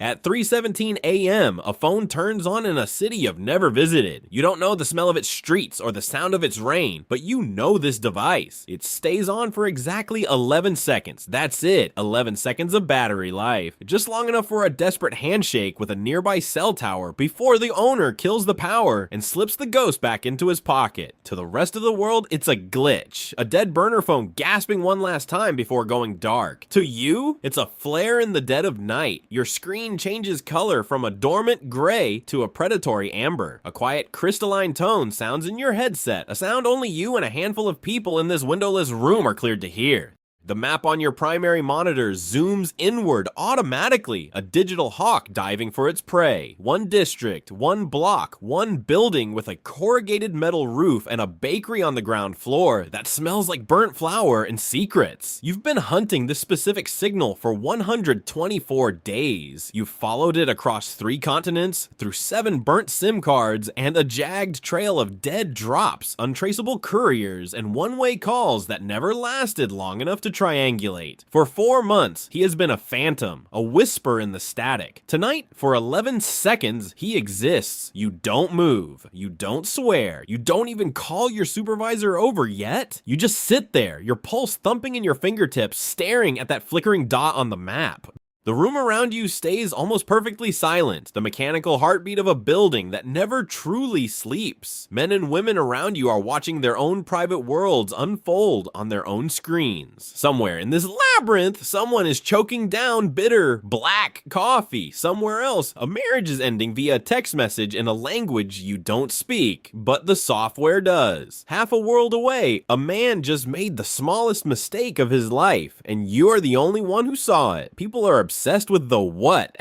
At 3:17 a.m., a phone turns on in a city you've never visited. You don't know the smell of its streets or the sound of its rain, but you know this device. It stays on for exactly 11 seconds. That's it, 11 seconds of battery life. Just long enough for a desperate handshake with a nearby cell tower before the owner kills the power and slips the ghost back into his pocket. To the rest of the world, it's a glitch. A dead burner phone gasping one last time before going dark. To you, it's a flare in the dead of night. Your screen changes color from a dormant gray to a predatory amber. A quiet crystalline tone sounds in your headset, a sound only you and a handful of people in this windowless room are cleared to hear. The map on your primary monitor zooms inward automatically, a digital hawk diving for its prey. One district, one block, one building with a corrugated metal roof and a bakery on the ground floor that smells like burnt flour and secrets. You've been hunting this specific signal for 124 days. You've followed it across 3 continents, through 7 burnt SIM cards, and a jagged trail of dead drops, untraceable couriers, and one-way calls that never lasted long enough to triangulate. For 4 months, he has been a phantom, a whisper in the static. Tonight, for 11 seconds, he exists. You don't move. You don't swear. You don't even call your supervisor over yet. You just sit there, your pulse thumping in your fingertips, staring at that flickering dot on the map. The room around you stays almost perfectly silent, the mechanical heartbeat of a building that never truly sleeps. Men and women around you are watching their own private worlds unfold on their own screens. Somewhere in this labyrinth, someone is choking down bitter, black coffee. Somewhere else, a marriage is ending via text message in a language you don't speak, but the software does. Half a world away, a man just made the smallest mistake of his life, and you are the only one who saw it. People are obsessed with the what.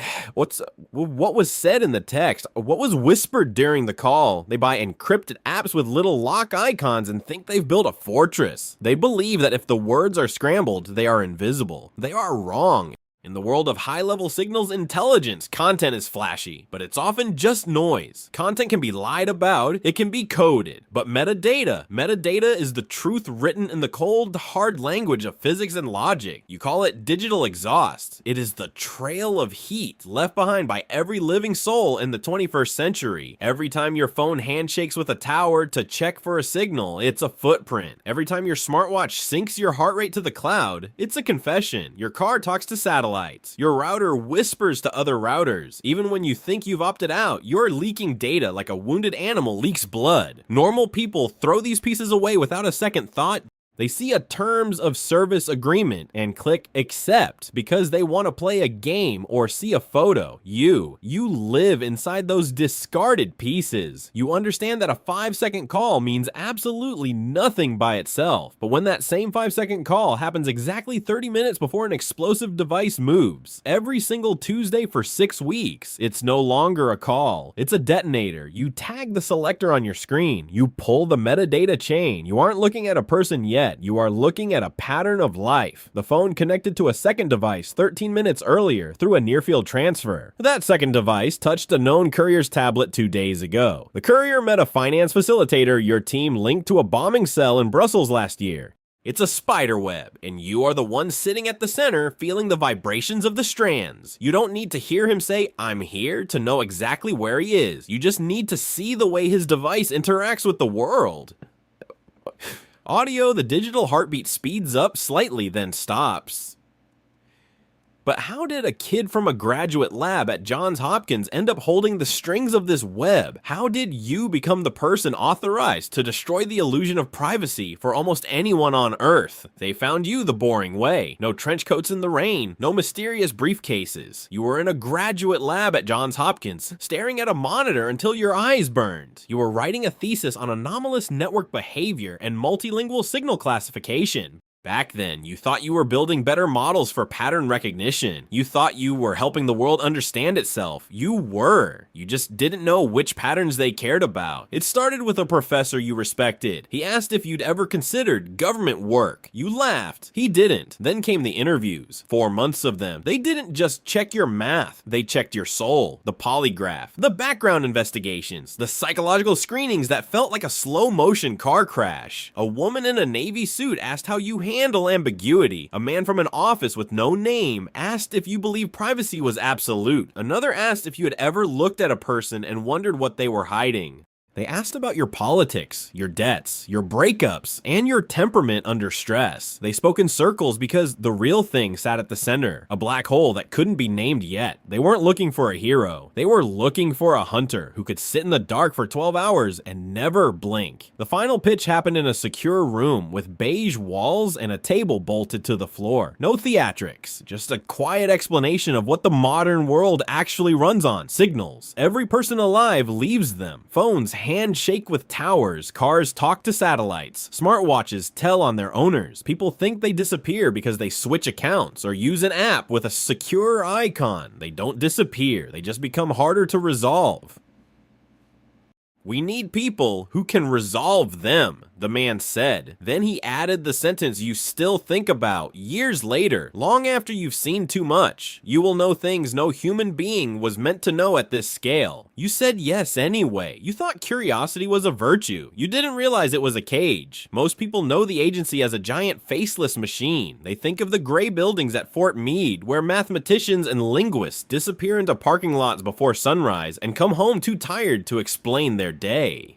What was said in the text? What was whispered during the call? They buy encrypted apps with little lock icons and think they've built a fortress. They believe that if the words are scrambled, they are invisible. They are wrong. In the world of high-level signals intelligence, content is flashy, but it's often just noise. Content can be lied about, it can be coded, but metadata is the truth written in the cold, hard language of physics and logic. You call it digital exhaust. It is the trail of heat left behind by every living soul in the 21st century. Every time your phone handshakes with a tower to check for a signal, it's a footprint. Every time your smartwatch syncs your heart rate to the cloud, it's a confession. Your car talks to satellites. Your router whispers to other routers. Even when you think you've opted out, you're leaking data like a wounded animal leaks blood. Normal people throw these pieces away without a second thought. They see a terms of service agreement and click accept because they want to play a game or see a photo. You live inside those discarded pieces. You understand that a 5-second call means absolutely nothing by itself. But when that same 5-second call happens exactly 30 minutes before an explosive device moves, every single Tuesday for 6 weeks, it's no longer a call. It's a detonator. You tag the selector on your screen. You pull the metadata chain. You aren't looking at a person yet. You are looking at a pattern of life. The phone connected to a second device 13 minutes earlier through a near-field transfer. That second device touched a known courier's tablet 2 days ago. The courier met a finance facilitator your team linked to a bombing cell in Brussels last year. It's a spider web, and you are the one sitting at the center feeling the vibrations of the strands. You don't need to hear him say, "I'm here," to know exactly where he is. You just need to see the way his device interacts with the world. Audio, the digital heartbeat speeds up slightly, then stops. But how did a kid from a graduate lab at Johns Hopkins end up holding the strings of this web? How did you become the person authorized to destroy the illusion of privacy for almost anyone on Earth? They found you the boring way. No trench coats in the rain, no mysterious briefcases. You were in a graduate lab at Johns Hopkins, staring at a monitor until your eyes burned. You were writing a thesis on anomalous network behavior and multilingual signal classification. Back then, you thought you were building better models for pattern recognition. You thought you were helping the world understand itself. You were. You just didn't know which patterns they cared about. It started with a professor you respected. He asked if you'd ever considered government work. You laughed. He didn't. Then came the interviews. 4 months of them. They didn't just check your math. They checked your soul, the polygraph, the background investigations, the psychological screenings that felt like a slow-motion car crash. A woman in a Navy suit asked how you handle ambiguity. A man from an office with no name asked if you believe privacy was absolute. Another asked if you had ever looked at a person and wondered what they were hiding. They asked about your politics, your debts, your breakups, and your temperament under stress. They spoke in circles because the real thing sat at the center, a black hole that couldn't be named yet. They weren't looking for a hero. They were looking for a hunter who could sit in the dark for 12 hours and never blink. The final pitch happened in a secure room with beige walls and a table bolted to the floor. No theatrics, just a quiet explanation of what the modern world actually runs on: signals. Every person alive leaves them. Phones handshake with towers, cars talk to satellites, smartwatches tell on their owners. People think they disappear because they switch accounts or use an app with a secure icon. They don't disappear, they just become harder to resolve. We need people who can resolve them, the man said. Then he added the sentence you still think about years later, long after you've seen too much. You will know things no human being was meant to know at this scale. You said yes anyway. You thought curiosity was a virtue. You didn't realize it was a cage. Most people know the agency as a giant faceless machine. They think of the gray buildings at Fort Meade, where mathematicians and linguists disappear into parking lots before sunrise and come home too tired to explain their day.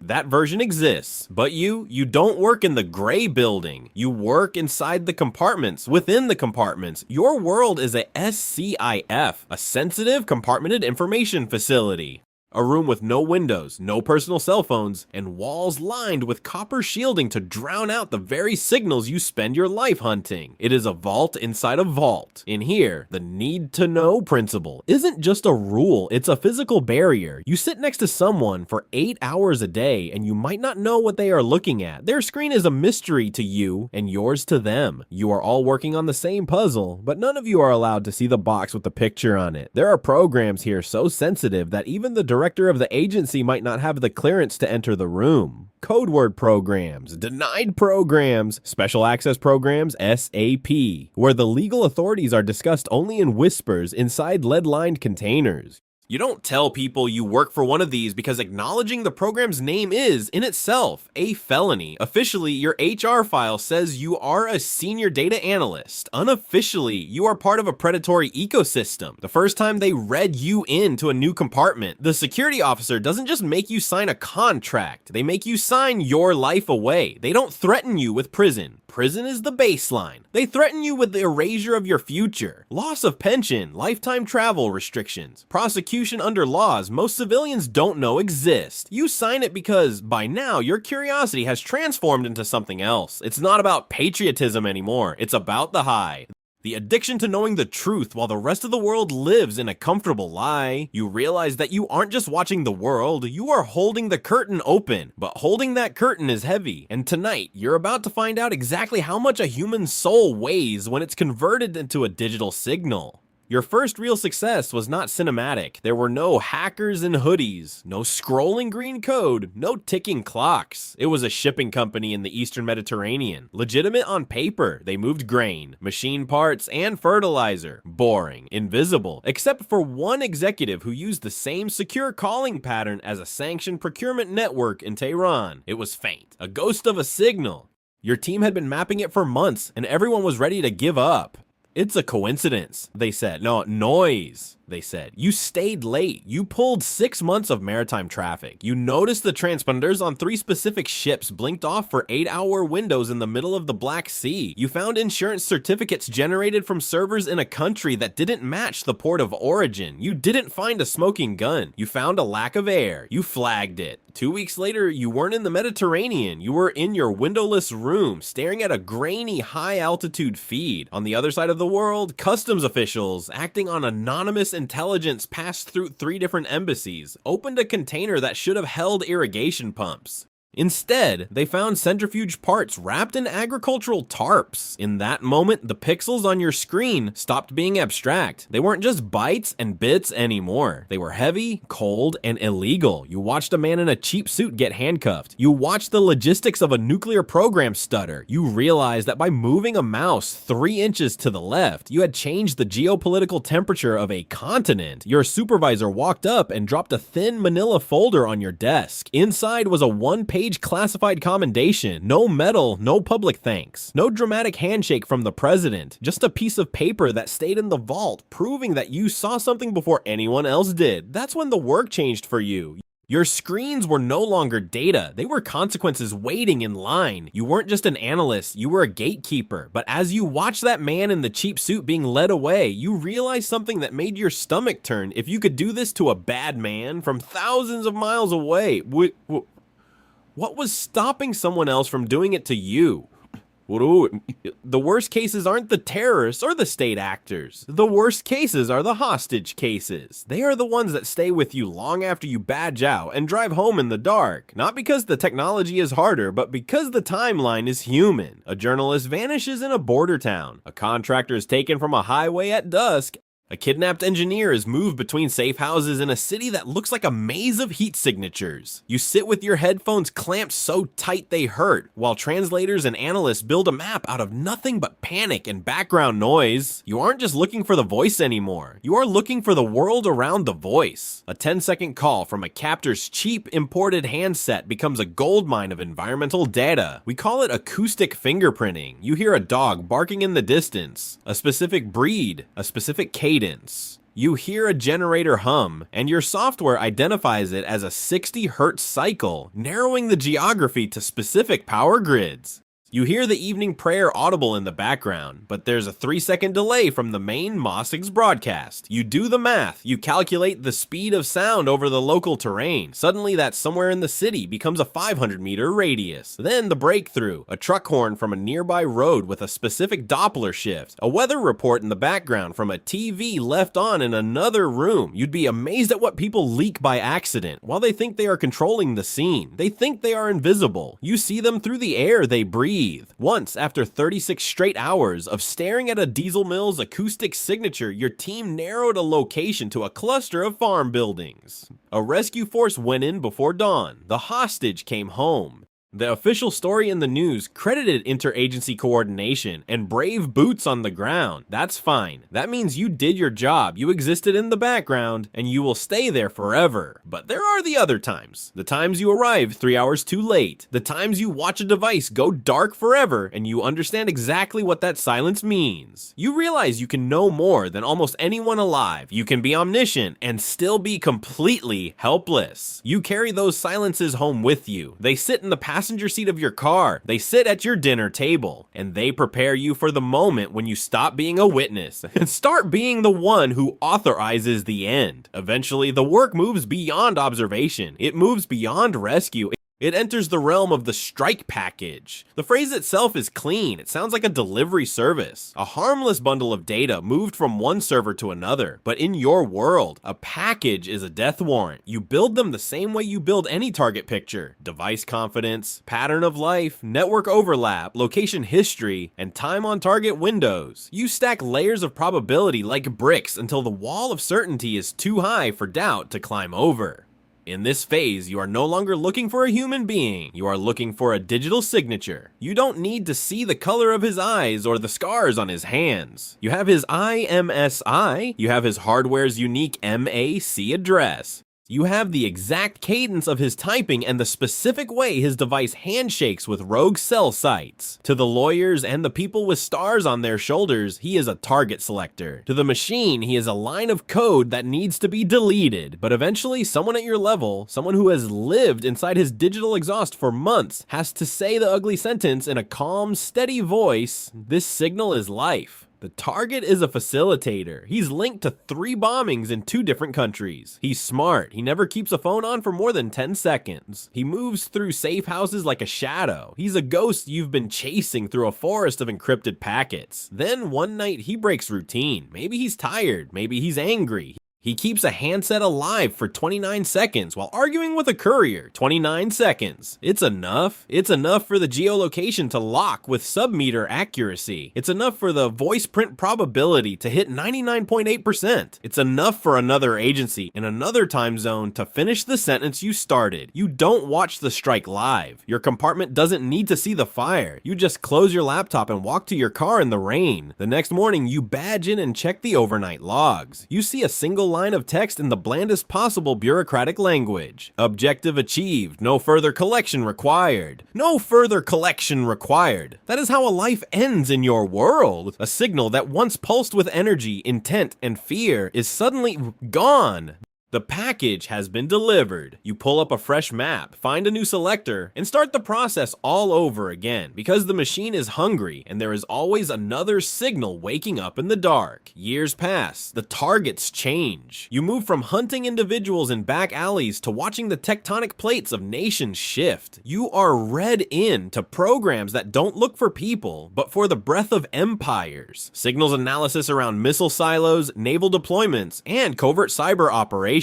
That version exists, but you don't work in the gray building. You work inside the compartments, within the compartments. Your world is a SCIF, a sensitive compartmented information facility. A room with no windows, no personal cell phones, and walls lined with copper shielding to drown out the very signals you spend your life hunting. It is a vault inside a vault. In here, the need-to-know principle isn't just a rule, it's a physical barrier. You sit next to someone for 8 hours a day, and you might not know what they are looking at. Their screen is a mystery to you, and yours to them. You are all working on the same puzzle, but none of you are allowed to see the box with the picture on it. There are programs here so sensitive that even the director of the agency might not have the clearance to enter the room. Code word programs, denied programs, special access programs, SAP, where the legal authorities are discussed only in whispers inside lead-lined containers. You don't tell people you work for one of these because acknowledging the program's name is, in itself, a felony. Officially, your HR file says you are a senior data analyst. Unofficially, you are part of a predatory ecosystem. The first time they read you into a new compartment, the security officer doesn't just make you sign a contract. They make you sign your life away. They don't threaten you with prison. Prison is the baseline. They threaten you with the erasure of your future, loss of pension, lifetime travel restrictions, prosecution under laws most civilians don't know exist. You sign it because, by now, your curiosity has transformed into something else. It's not about patriotism anymore. It's about the high. The addiction to knowing the truth while the rest of the world lives in a comfortable lie. You realize that you aren't just watching the world, you are holding the curtain open. But holding that curtain is heavy. And tonight, you're about to find out exactly how much a human soul weighs when it's converted into a digital signal. Your first real success was not cinematic. There were no hackers in hoodies, no scrolling green code, no ticking clocks. It was a shipping company in the Eastern Mediterranean. Legitimate on paper, they moved grain, machine parts, and fertilizer. Boring, invisible, except for one executive who used the same secure calling pattern as a sanctioned procurement network in Tehran. It was faint, a ghost of a signal. Your team had been mapping it for months, and everyone was ready to give up. It's a coincidence, they said. No, noise, they said. You stayed late. You pulled 6 months of maritime traffic. You noticed the transponders on 3 specific ships blinked off for 8-hour windows in the middle of the Black Sea. You found insurance certificates generated from servers in a country that didn't match the port of origin. You didn't find a smoking gun. You found a lack of air. You flagged it. 2 weeks later, you weren't in the Mediterranean. You were in your windowless room, staring at a grainy, high-altitude feed. On the other side of the world, customs officials, acting on anonymous intelligence passed through 3 different embassies, opened a container that should have held irrigation pumps. Instead, they found centrifuge parts wrapped in agricultural tarps. In that moment, the pixels on your screen stopped being abstract. They weren't just bytes and bits anymore. They were heavy, cold, and illegal. You watched a man in a cheap suit get handcuffed. You watched the logistics of a nuclear program stutter. You realized that by moving a mouse 3 inches to the left, you had changed the geopolitical temperature of a continent. Your supervisor walked up and dropped a thin manila folder on your desk. Inside was a 1-page backstage classified commendation, no medal, no public thanks, no dramatic handshake from the president, just a piece of paper that stayed in the vault, proving that you saw something before anyone else did. That's when the work changed for you. Your screens were no longer data, they were consequences waiting in line. You weren't just an analyst, you were a gatekeeper. But as you watched that man in the cheap suit being led away, you realized something that made your stomach turn. If you could do this to a bad man from thousands of miles away, what was stopping someone else from doing it to you? The worst cases aren't the terrorists or the state actors. The worst cases are the hostage cases. They are the ones that stay with you long after you badge out and drive home in the dark. Not because the technology is harder, but because the timeline is human. A journalist vanishes in a border town. A contractor is taken from a highway at dusk. A kidnapped engineer is moved between safe houses in a city that looks like a maze of heat signatures. You sit with your headphones clamped so tight they hurt, while translators and analysts build a map out of nothing but panic and background noise. You aren't just looking for the voice anymore. You are looking for the world around the voice. A 10-second call from a captor's cheap imported handset becomes a goldmine of environmental data. We call it acoustic fingerprinting. You hear a dog barking in the distance, a specific breed, a specific cadence. You hear a generator hum, and your software identifies it as a 60 Hz cycle, narrowing the geography to specific power grids. You hear the evening prayer audible in the background, but there's a 3-second delay from the main mosque's broadcast. You do the math, you calculate the speed of sound over the local terrain. Suddenly that somewhere in the city becomes a 500-meter radius. Then the breakthrough, a truck horn from a nearby road with a specific Doppler shift, a weather report in the background from a TV left on in another room. You'd be amazed at what people leak by accident. While they think they are controlling the scene, they think they are invisible. You see them through the air they breathe. Once, after 36 straight hours of staring at a diesel mill's acoustic signature, your team narrowed a location to a cluster of farm buildings. A rescue force went in before dawn. The hostage came home. The official story in the news credited interagency coordination and brave boots on the ground. That's fine. That means you did your job, you existed in the background, and you will stay there forever. But there are the other times. The times you arrive 3 hours too late. The times you watch a device go dark forever and you understand exactly what that silence means. You realize you can know more than almost anyone alive. You can be omniscient and still be completely helpless. You carry those silences home with you. They sit in the passenger seat of your car, they sit at your dinner table, and they prepare you for the moment when you stop being a witness and start being the one who authorizes the end. Eventually, the work moves beyond observation. It moves beyond rescue. It enters the realm of the strike package. The phrase itself is clean. It sounds like a delivery service. A harmless bundle of data moved from one server to another. But in your world, a package is a death warrant. You build them the same way you build any target picture. Device confidence, pattern of life, network overlap, location history, and time on target windows. You stack layers of probability like bricks until the wall of certainty is too high for doubt to climb over. In this phase, you are no longer looking for a human being, you are looking for a digital signature. You don't need to see the color of his eyes or the scars on his hands. You have his IMSI, you have his hardware's unique MAC address. You have the exact cadence of his typing and the specific way his device handshakes with rogue cell sites. To the lawyers and the people with stars on their shoulders, he is a target selector. To the machine, he is a line of code that needs to be deleted. But eventually, someone at your level, someone who has lived inside his digital exhaust for months, has to say the ugly sentence in a calm, steady voice, "This signal is life." The target is a facilitator. He's linked to 3 bombings in 2 different countries. He's smart. He never keeps a phone on for more than 10 seconds. He moves through safe houses like a shadow. He's a ghost you've been chasing through a forest of encrypted packets. Then one night he breaks routine. Maybe he's tired. Maybe he's angry. He keeps a handset alive for 29 seconds while arguing with a courier. 29 seconds. It's enough. It's enough for the geolocation to lock with sub-meter accuracy. It's enough for the voice print probability to hit 99.8%. It's enough for another agency in another time zone to finish the sentence you started. You don't watch the strike live. Your compartment doesn't need to see the fire. You just close your laptop and walk to your car in the rain. The next morning, you badge in and check the overnight logs. You see a single single line of text in the blandest possible bureaucratic language. Objective achieved. No further collection required. No further collection required. That is how a life ends in your world. A signal that once pulsed with energy, intent, and fear is suddenly gone. The package has been delivered. You pull up a fresh map, find a new selector, and start the process all over again because the machine is hungry and there is always another signal waking up in the dark. Years pass, the targets change. You move from hunting individuals in back alleys to watching the tectonic plates of nations shift. You are read in to programs that don't look for people, but for the breath of empires. Signals analysis around missile silos, naval deployments, and covert cyber operations.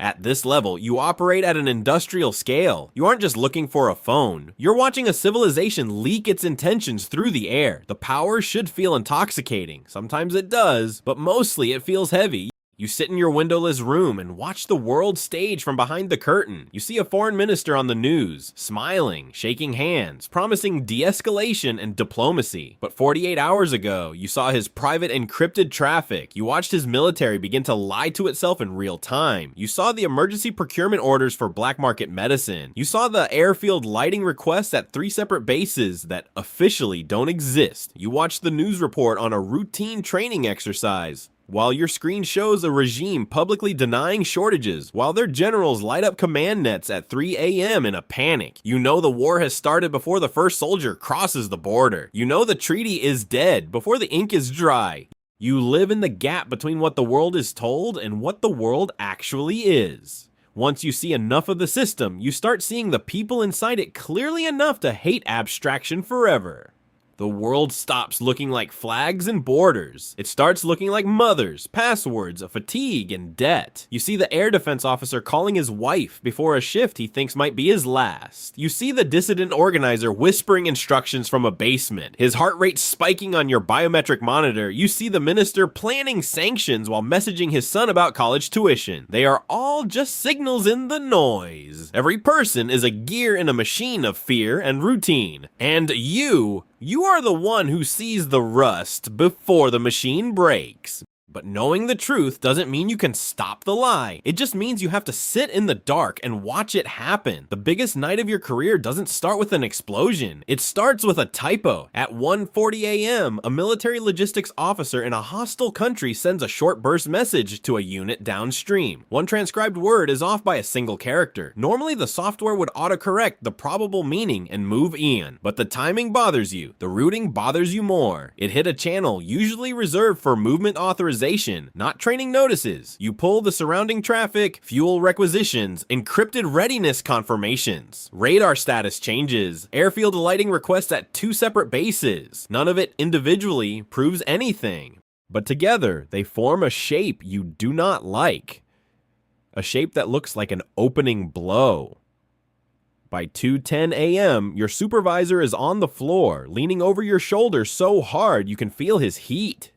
At this level, you operate at an industrial scale. You aren't just looking for a phone. You're watching a civilization leak its intentions through the air. The power should feel intoxicating. Sometimes it does, but mostly it feels heavy. You sit in your windowless room and watch the world stage from behind the curtain. You see a foreign minister on the news, smiling, shaking hands, promising de-escalation and diplomacy. But 48 hours ago, you saw his private encrypted traffic. You watched his military begin to lie to itself in real time. You saw the emergency procurement orders for black market medicine. You saw the airfield lighting requests at 3 separate bases that officially don't exist. You watched the news report on a routine training exercise, while your screen shows a regime publicly denying shortages, while their generals light up command nets at 3 a.m. in a panic. You know the war has started before the first soldier crosses the border. You know the treaty is dead before the ink is dry. You live in the gap between what the world is told and what the world actually is. Once you see enough of the system, you start seeing the people inside it clearly enough to hate abstraction forever. The world stops looking like flags and borders. It starts looking like mothers, passwords, a fatigue, and debt. You see the air defense officer calling his wife before a shift he thinks might be his last. You see the dissident organizer whispering instructions from a basement, his heart rate spiking on your biometric monitor. You see the minister planning sanctions while messaging his son about college tuition. They are all just signals in the noise. Every person is a gear in a machine of fear and routine. And you are the one who sees the rust before the machine breaks. But knowing the truth doesn't mean you can stop the lie. It just means you have to sit in the dark and watch it happen. The biggest night of your career doesn't start with an explosion. It starts with a typo. At 1:40 a.m., a military logistics officer in a hostile country sends a short burst message to a unit downstream. One transcribed word is off by a single character. Normally, the software would autocorrect the probable meaning and move in, but the timing bothers you. The routing bothers you more. It hit a channel usually reserved for movement authorization, not training notices. You pull the surrounding traffic, fuel requisitions, encrypted readiness confirmations. Radar status changes, airfield lighting requests at 2 separate bases. None of it individually proves anything, but together they form a shape you do not like. A shape that looks like an opening blow. By 2:10 a.m., your supervisor is on the floor, leaning over your shoulder so hard you can feel his heat.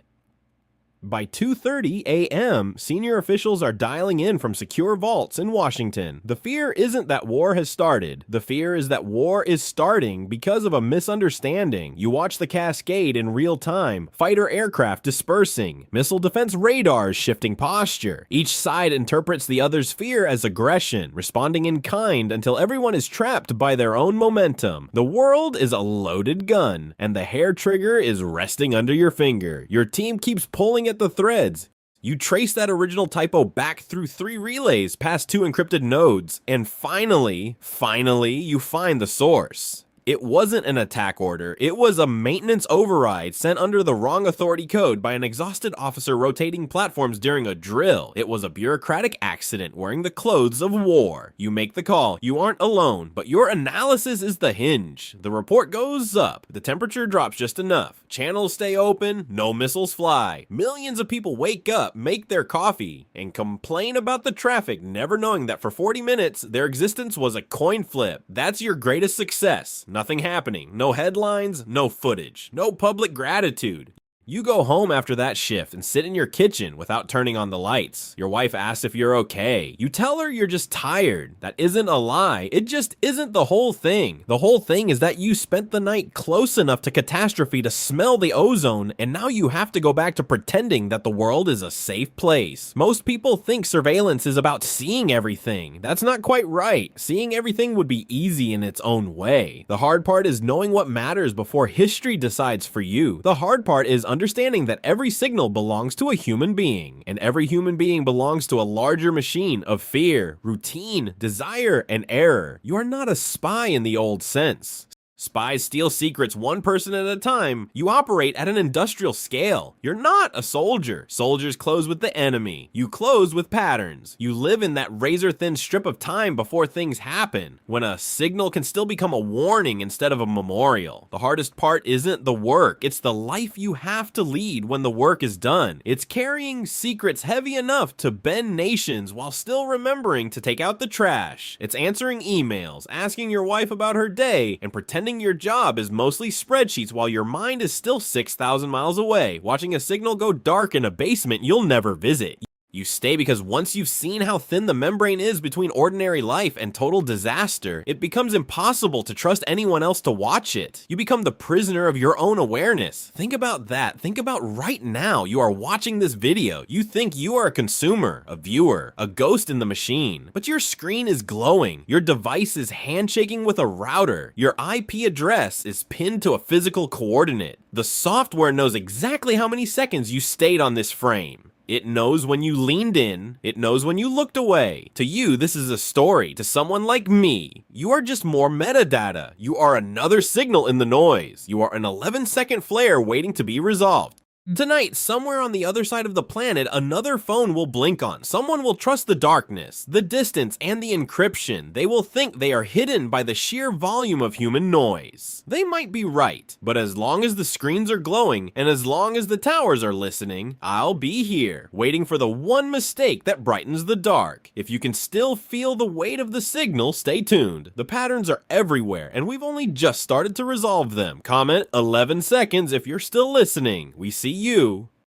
By 2:30 a.m., senior officials are dialing in from secure vaults in Washington. The fear isn't that war has started. The fear is that war is starting because of a misunderstanding. You watch the cascade in real time, fighter aircraft dispersing, missile defense radars shifting posture. Each side interprets the other's fear as aggression, responding in kind until everyone is trapped by their own momentum. The world is a loaded gun, and the hair trigger is resting under your finger. Your team keeps pulling at the threads. You trace that original typo back through 3 relays past 2 encrypted nodes, and finally, you find the source. It wasn't an attack order, it was a maintenance override sent under the wrong authority code by an exhausted officer rotating platforms during a drill. It was a bureaucratic accident wearing the clothes of war. You make the call, you aren't alone, but your analysis is the hinge. The report goes up, the temperature drops just enough, channels stay open, no missiles fly. Millions of people wake up, make their coffee, and complain about the traffic, never knowing that for 40 minutes, their existence was a coin flip. That's your greatest success. Nothing happening, no headlines, no footage, no public gratitude. You go home after that shift and sit in your kitchen without turning on the lights. Your wife asks if you're okay. You tell her you're just tired. That isn't a lie. It just isn't the whole thing. The whole thing is that you spent the night close enough to catastrophe to smell the ozone, and now you have to go back to pretending that the world is a safe place. Most people think surveillance is about seeing everything. That's not quite right. Seeing everything would be easy in its own way. The hard part is knowing what matters before history decides for you. The hard part is understanding that every signal belongs to a human being, and every human being belongs to a larger machine of fear, routine, desire, and error. You are not a spy in the old sense. Spies steal secrets one person at a time. You operate at an industrial scale. You're not a soldier. Soldiers close with the enemy. You close with patterns. You live in that razor-thin strip of time before things happen, when a signal can still become a warning instead of a memorial. The hardest part isn't the work. It's the life you have to lead when the work is done. It's carrying secrets heavy enough to bend nations while still remembering to take out the trash. It's answering emails, asking your wife about her day, and pretending your job is mostly spreadsheets while your mind is still 6,000 miles away, watching a signal go dark in a basement you'll never visit. You stay because once you've seen how thin the membrane is between ordinary life and total disaster, it becomes impossible to trust anyone else to watch it. You become the prisoner of your own awareness. Think about that. Think about right now. You are watching this video. You think you are a consumer, a viewer, a ghost in the machine. But your screen is glowing. Your device is handshaking with a router. Your IP address is pinned to a physical coordinate. The software knows exactly how many seconds you stayed on this frame. It knows when you leaned in. It knows when you looked away. To you, this is a story. To someone like me, you are just more metadata. You are another signal in the noise. You are an 11-second flare waiting to be resolved. Tonight, somewhere on the other side of the planet, another phone will blink on. Someone will trust the darkness, the distance, and the encryption. They will think they are hidden by the sheer volume of human noise. They might be right, but as long as the screens are glowing, and as long as the towers are listening, I'll be here, waiting for the one mistake that brightens the dark. If you can still feel the weight of the signal, stay tuned. The patterns are everywhere, and we've only just started to resolve them. Comment 11 seconds if you're still listening. We see you